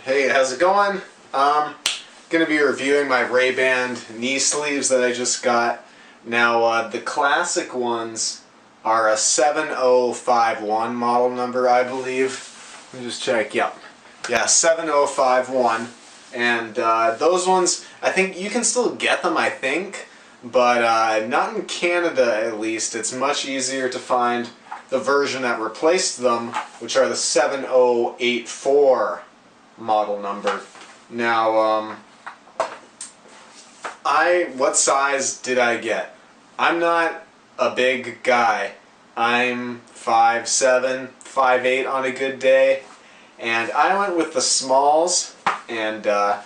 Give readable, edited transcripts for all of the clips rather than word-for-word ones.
Hey, how's it going? Gonna be reviewing my Rehband knee sleeves that I just got. Now, the classic ones are a 7051 model number, I believe. Let me just check. Yep. Yeah, 7051. And those ones, I think you can still get them, I think, but not in Canada at least. It's much easier to find the version that replaced them, which are the 7084 model number. Now, what size did I get? I'm not a big guy. I'm 5'7", 5'8" on a good day, and I went with the smalls, and I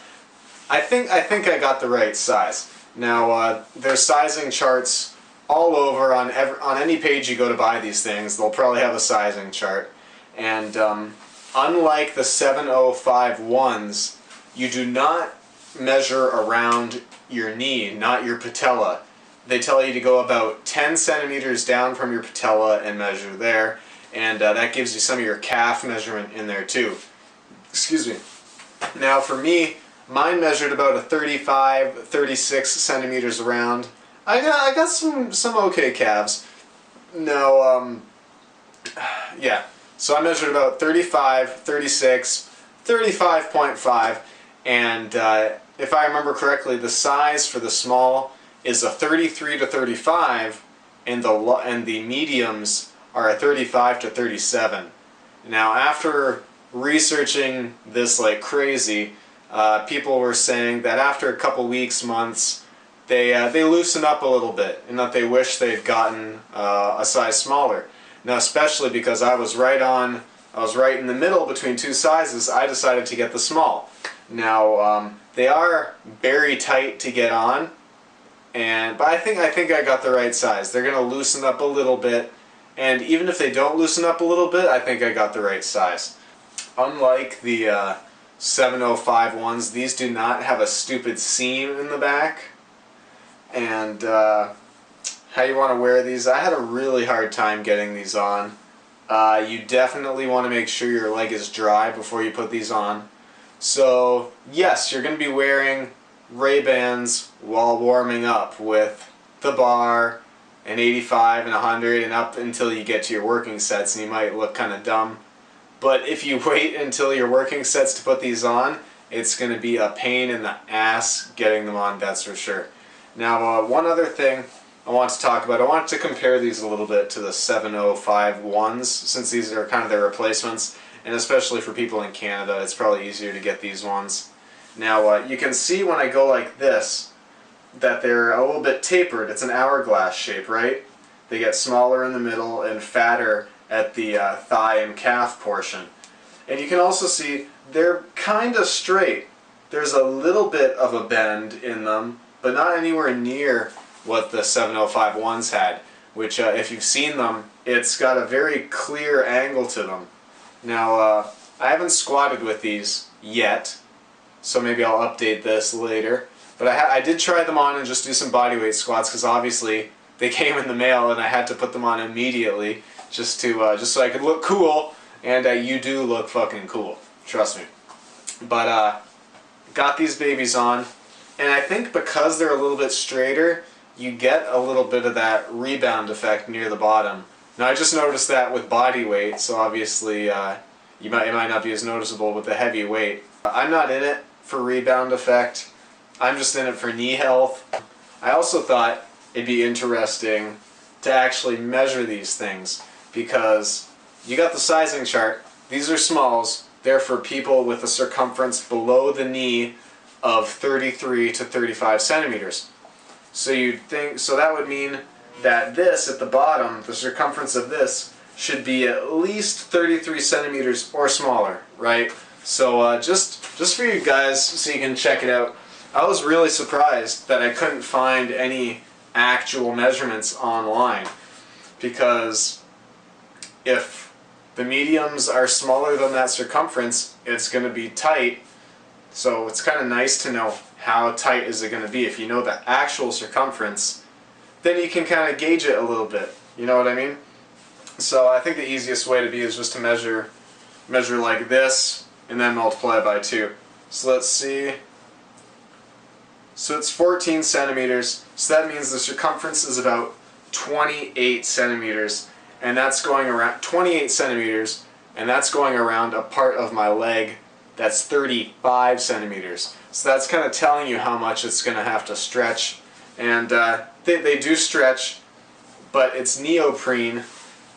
think I got the right size. Now, there's sizing charts all over on any page you go to buy these things. They'll probably have a sizing chart, and unlike the 7051s, you do not measure around your knee, not your patella. They tell you to go about 10 centimeters down from your patella and measure there, and that gives you some of your calf measurement in there too. Excuse me. Now for me, mine measured about a 35, 36 centimeters around. I got some okay calves. Now, yeah. So I measured about 35, 36, 35.5, and if I remember correctly, the size for the small is a 33 to 35, and the mediums are a 35 to 37. Now, after researching this like crazy, people were saying that after a couple weeks, months, they loosen up a little bit, and that they wish they'd gotten a size smaller. Now, especially because I was right in the middle between two sizes, I decided to get the small. Now, they are very tight to get on, but I think I got the right size. They're going to loosen up a little bit, and even if they don't loosen up a little bit, I think I got the right size. Unlike the 705 ones, these do not have a stupid seam in the back, and how you want to wear these, I had a really hard time getting these on. You definitely want to make sure your leg is dry before you put these on. So yes, you're going to be wearing Rehbands while warming up with the bar, an 85 and 100 and up until you get to your working sets, and you might look kind of dumb. But if you wait until your working sets to put these on, it's going to be a pain in the ass getting them on, that's for sure. Now, one other thing I want to talk about, I want to compare these a little bit to the 705-1s, since these are kind of their replacements, and especially for people in Canada, it's probably easier to get these ones. Now, you can see when I go like this, that they're a little bit tapered. It's an hourglass shape, right? They get smaller in the middle and fatter at the thigh and calf portion. And you can also see they're kind of straight. There's a little bit of a bend in them, but not anywhere near what the 705-1s had, which if you've seen them, it's got a very clear angle to them. Now, I haven't squatted with these yet, so maybe I'll update this later, but I did try them on and just do some bodyweight squats, because obviously they came in the mail and I had to put them on immediately just so I could look cool, and you do look fucking cool, trust me. But got these babies on, and I think because they're a little bit straighter, you get a little bit of that rebound effect near the bottom. Now, I just noticed that with body weight, so obviously it might not be as noticeable with the heavy weight. I'm not in it for rebound effect. I'm just in it for knee health. I also thought it'd be interesting to actually measure these things, because you got the sizing chart. These are smalls. They're for people with a circumference below the knee of 33 to 35 centimeters. So that would mean that this at the bottom, the circumference of this, should be at least 33 centimeters or smaller, right? So just for you guys, so you can check it out, I was really surprised that I couldn't find any actual measurements online, because if the mediums are smaller than that circumference, it's going to be tight. So it's kind of nice to know how tight is it going to be. If you know the actual circumference, then you can kind of gauge it a little bit. You know what I mean? So I think the easiest way to be is just to measure like this, and then multiply by 2. So let's see. So it's 14 centimeters. So that means the circumference is about 28 centimeters. And that's going around 28 centimeters. And that's going around a part of my leg that's 35 centimeters. So that's kind of telling you how much it's going to have to stretch. And they do stretch, but it's neoprene.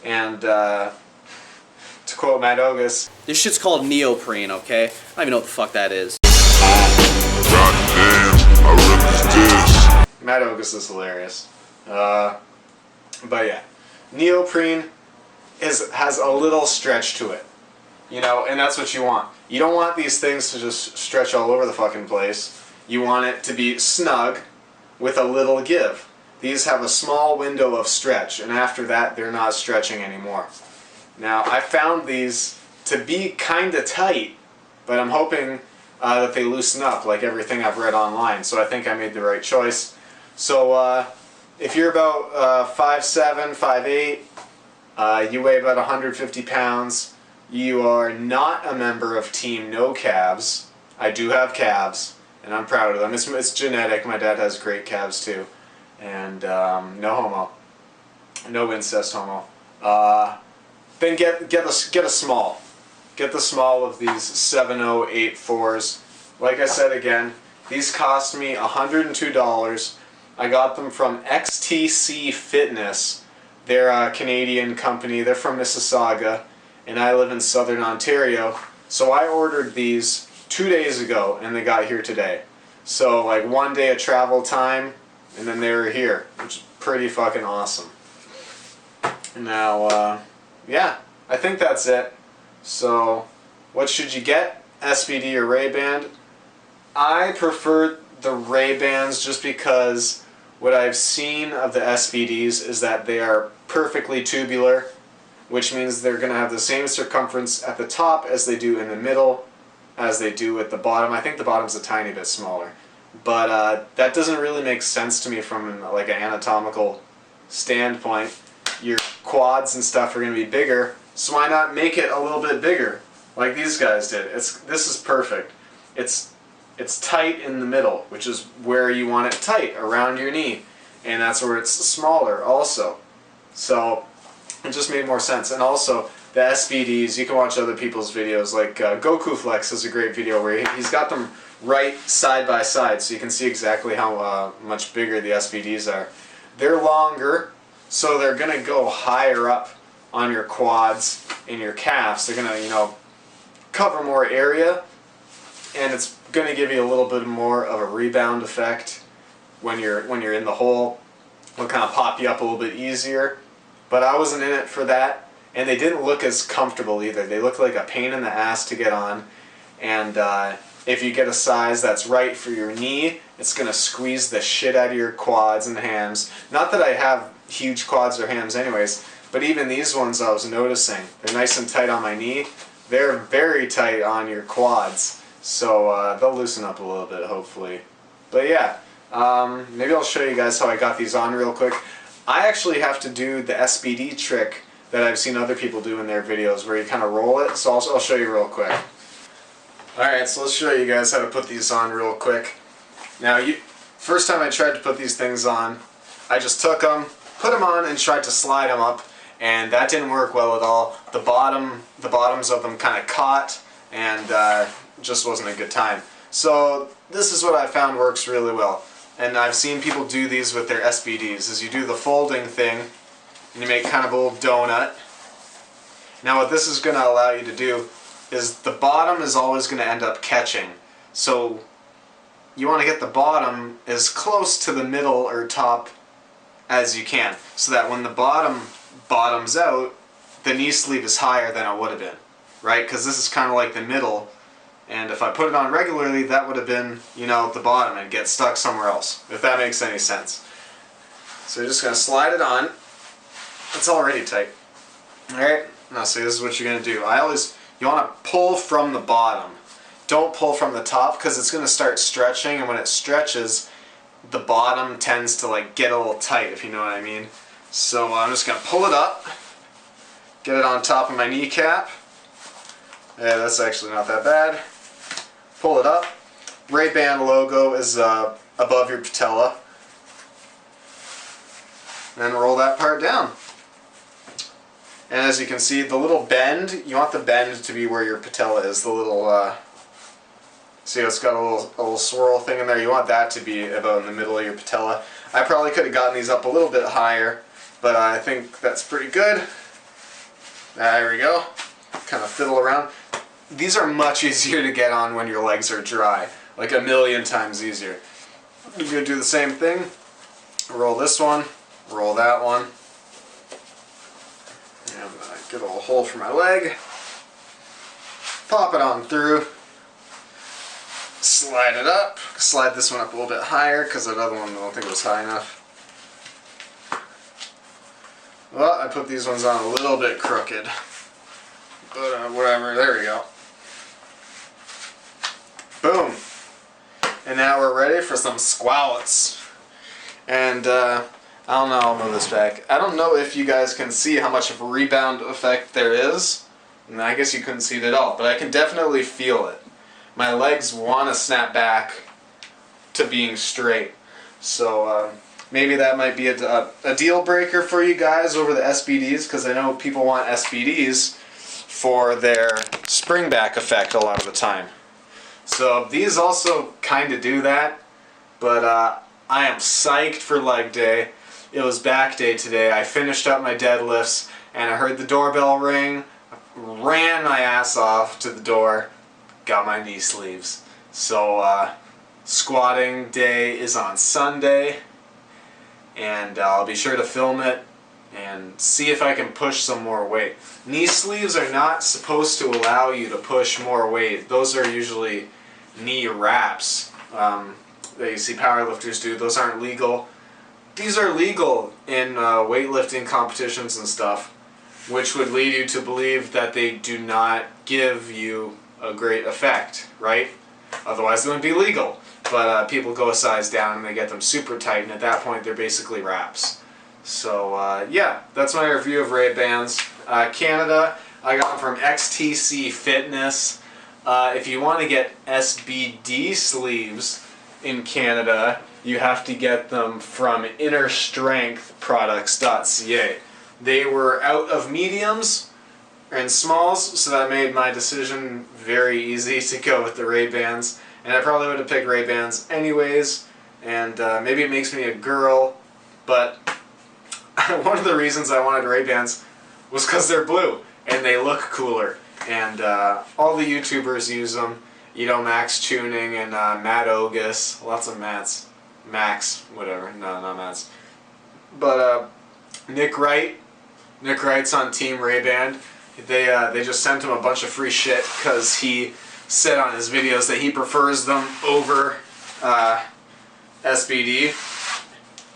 And to quote Matt Ogus, this shit's called neoprene, okay? I don't even know what the fuck that is. Matt Ogus is hilarious. But yeah, neoprene has a little stretch to it. You know, and that's what you want. You don't want these things to just stretch all over the fucking place. You want it to be snug with a little give. These have a small window of stretch, and after that they're not stretching anymore. Now, I found these to be kinda tight, but I'm hoping that they loosen up like everything I've read online, so I think I made the right choice. So if you're about 5'7", 5'8", you weigh about 150 pounds, you are not a member of Team No Calves. I do have calves, and I'm proud of them. It's genetic. My dad has great calves too. And no homo. No incest homo. Then get a small. Get the small of these 7084s. Like I said again, these cost me $102. I got them from XTC Fitness. They're a Canadian company. They're from Mississauga, and I live in Southern Ontario. So I ordered these 2 days ago, and they got here today. So like 1 day of travel time, and then they were here, which is pretty fucking awesome. Now, yeah, I think that's it. So, what should you get? SBD or Rehband? I prefer the Rehbands just because what I've seen of the SBDs is that they are perfectly tubular, which means they're going to have the same circumference at the top as they do in the middle, as they do at the bottom. I think the bottom's a tiny bit smaller. But that doesn't really make sense to me from like an anatomical standpoint. Your quads and stuff are going to be bigger, so why not make it a little bit bigger, like these guys did? This is perfect. It's tight in the middle, which is where you want it tight, around your knee, and that's where it's smaller also. So it just made more sense. And also the SBDs, you can watch other people's videos, like Goku Flex has a great video where he's got them right side by side, so you can see exactly how much bigger the SBDs are. They're longer, so they're going to go higher up on your quads and your calves. They're going to, you know, cover more area, and it's going to give you a little bit more of a rebound effect when you're in the hole. It'll kind of pop you up a little bit easier. But I wasn't in it for that, and they didn't look as comfortable either. They looked like a pain in the ass to get on, and if you get a size that's right for your knee, it's going to squeeze the shit out of your quads and hams. Not that I have huge quads or hams anyways, but even these ones I was noticing. They're nice and tight on my knee. They're very tight on your quads. So they'll loosen up a little bit, hopefully. But yeah, maybe I'll show you guys how I got these on real quick. I actually have to do the SBD trick that I've seen other people do in their videos, where you kind of roll it. So I'll show you real quick. Alright, so let's show you guys how to put these on real quick. Now, first time I tried to put these things on, I just took them, put them on, and tried to slide them up, and that didn't work well at all. The bottoms of them kind of caught, and just wasn't a good time. So this is what I found works really well, and I've seen people do these with their SBDs. Is you do the folding thing, and you make kind of a little donut. Now what this is going to allow you to do is the bottom is always going to end up catching. So you want to get the bottom as close to the middle or top as you can, so that when the bottom bottoms out, the knee sleeve is higher than it would have been, right? Because this is kind of like the middle, and if I put it on regularly, that would have been, you know, the bottom and get stuck somewhere else, if that makes any sense. So you're just going to slide it on. It's already tight. Alright, now see, this is what you're going to do. You want to pull from the bottom. Don't pull from the top, because it's going to start stretching, and when it stretches, the bottom tends to like get a little tight, if you know what I mean. So I'm just going to pull it up, get it on top of my kneecap, Yeah, that's actually not that bad. Pull it up. Rehband logo is above your patella. And roll that part down. And as you can see, the little bend, you want the bend to be where your patella is. The little, see it's got a little swirl thing in there. You want that to be about in the middle of your patella. I probably could have gotten these up a little bit higher, but I think that's pretty good. There we go. Kind of fiddle around. These are much easier to get on when your legs are dry. Like a million times easier. I'm going to do the same thing. Roll this one. Roll that one. And get a little hole for my leg. Pop it on through. Slide it up. Slide this one up a little bit higher because that other one I don't think was high enough. Well, I put these ones on a little bit crooked. But whatever, there we go. Boom. And now we're ready for some squats. And I don't know, I'll move this back. I don't know if you guys can see how much of a rebound effect there is. And I guess you couldn't see it at all, but I can definitely feel it. My legs want to snap back to being straight. So maybe that might be a deal breaker for you guys over the SBDs, because I know people want SBDs for their spring back effect a lot of the time. So these also kind of do that, but I am psyched for leg day. It was back day today. I finished up my deadlifts and I heard the doorbell ring, ran my ass off to the door, got my knee sleeves. So squatting day is on Sunday, and I'll be sure to film it and see if I can push some more weight. Knee sleeves are not supposed to allow you to push more weight. Those are usually knee wraps that you see powerlifters do. Those aren't legal. These are legal in weightlifting competitions and stuff, which would lead you to believe that they do not give you a great effect, right? Otherwise they wouldn't be legal. But people go a size down and they get them super tight, and at that point they're basically wraps. So yeah, that's my review of Rehbands. Canada, I got them from XTC Fitness. If you want to get SBD sleeves in Canada, you have to get them from innerstrengthproducts.ca. They were out of mediums and smalls, so that made my decision very easy to go with the Rehbands. And I probably would have picked Rehbands anyways, and maybe it makes me a girl, but one of the reasons I wanted Rehbands was because they're blue and they look cooler. And all the YouTubers use them. You know, Max Tuning and Matt Ogus. Lots of Matts. Max, whatever. No, not Matts. But Nick Wright. Nick Wright's on Team Rehband. They just sent him a bunch of free shit because he said on his videos that he prefers them over SBD.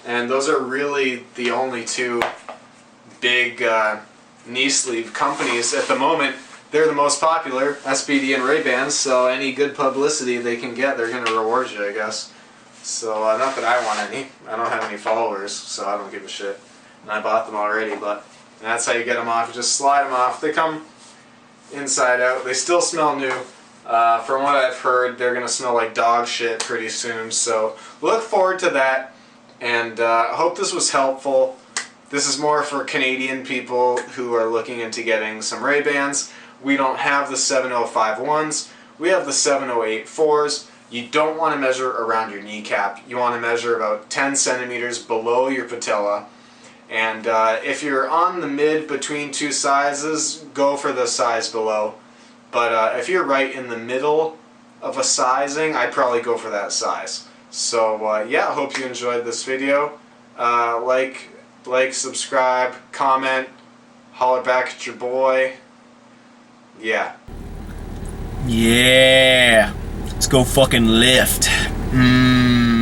And those are really the only two big knee sleeve companies at the moment. They're the most popular, SBD and Rehbands, so any good publicity they can get, they're going to reward you, I guess. So, not that I want any. I don't have any followers, so I don't give a shit. And I bought them already, but that's how you get them off. You just slide them off. They come inside out. They still smell new. From what I've heard, they're going to smell like dog shit pretty soon, so look forward to that. And I hope this was helpful. This is more for Canadian people who are looking into getting some Rehbands. We don't have the 705-1s. We have the 708-4s. You don't want to measure around your kneecap. You want to measure about 10 centimeters below your patella. And if you're on the mid between two sizes, go for the size below. But if you're right in the middle of a sizing, I'd probably go for that size. So yeah, I hope you enjoyed this video. Like, subscribe, comment, holler back at your boy. Yeah. Yeah. Let's go fucking lift. Mmm.